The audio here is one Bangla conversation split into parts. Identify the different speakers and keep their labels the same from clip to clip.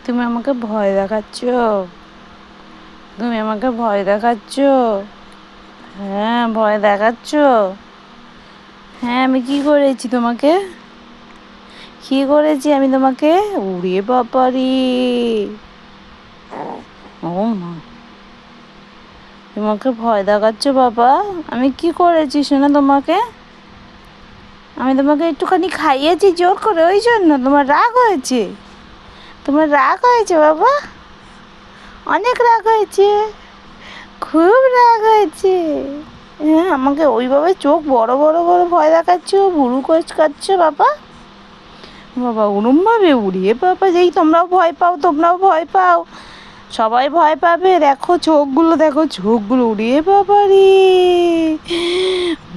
Speaker 1: তুমি আমাকে ভয় দেখাচ্ছ? তুমি আমাকে ভয় দেখাচ্ছ? হ্যাঁ, ভয় দেখাচ্ছ? হ্যাঁ, আমি কি করেছি তোমাকে? কি করেছি আমি তোমাকে? উড়ে বাবারে! ও মা, তোমাকে ভয় দেখাচ্ছ বাবা? আমি কি করেছি শোনো তোমাকে? আমি তোমাকে একটুখানি খাইয়েছি জোর করে, ওই জন্য তোমার রাগ হয়েছে? তোমার রাগ হয়েছে বাবা? অনেক রাগ হয়েছে? খুব রাগ হয়েছে? হ্যাঁ, আমাকে ওইভাবে চোখ বড় বড় করে ভয় দেখাচ্ছ, ভুরু কোঁচকাচ্ছ বাবা? বাবা ওরমভাবে উড়িয়ে বাবা, যেই তোমরাও ভয় পাও, তোমরাও ভয় পাও, সবাই ভয় পাবে। দেখো চোখগুলো, দেখো চোখগুলো, উড়িয়ে বাবা রে,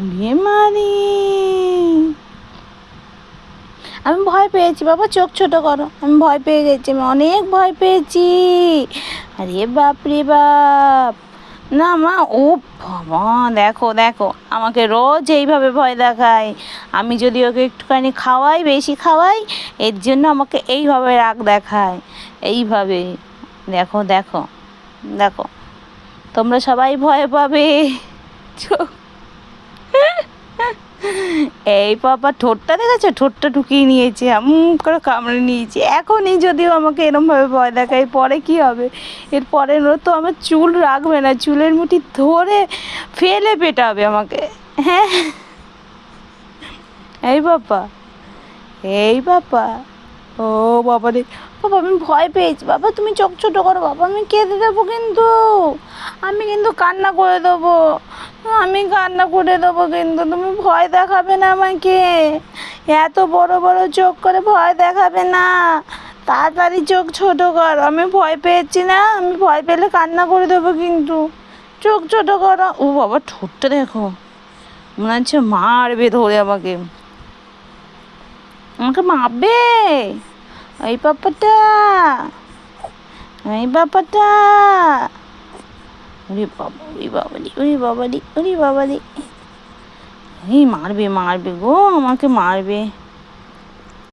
Speaker 1: উড়িয়ে মারি। আমি ভয় পেয়েছি বাবা, চোখ ছোট করো। আমি ভয় পেয়ে গেছি, আমি অনেক ভয় পেয়েছি। আরে বাপ রে বাপ! না মা, ও বাবা, দেখো দেখো আমাকে রোজ এইভাবে ভয় দেখায়। আমি যদি ওকে একটুখানি খাওয়াই, বেশি খাওয়াই, এর জন্য আমাকে এইভাবে রাগ দেখায়। এইভাবে দেখো দেখো দেখো, তোমরা সবাই ভয় পাবে। চোখ, এই বাবা ঠোঁটটা দেখেছো? ঠোঁটটা ঢুকিয়ে নিয়েছে, করে কামড়ে নিয়েছে। এখনই যদিও আমাকে এরমভাবে ভয় দেখায়, পরে কি হবে? এর পরে তো আমার চুল রাখবে না, চুলের মুঠি ধরে ফেলে পেটাবে আমাকে। হ্যাঁ, এই বাবা, এই বাবা, ও বাবা রে বাবা, আমি ভয় পেয়েছি বাবা। তুমি চোখ ছোটো করো বাবা, আমি কেঁদে দেবো কিন্তু। আমি কিন্তু কান্না করে দেবো, আমি কান্না করে দেবো কিন্তু। তুমি ভয় দেখাবে না আমাকে, এত বড় বড় চোখ করে ভয় দেখাবে না। তাড়াতাড়ি চোখ ছোটো কর, আমি ভয় পেয়েছি না, আমি ভয় পেলে কান্না করে দেবো কিন্তু। চোখ ছোটো করো। ও বাবা, ঠোঁটটা দেখো, মনে হচ্ছে মারবে ধরে আমাকে, আমাকে মারবে। এই পাপাটা, এই বাবাটা, ওরে বাবা, ওরে বাবারি, ওরে বাবারি, ওরে বাবারি, এই মারবে মারবে গো, আমাকে মারবে।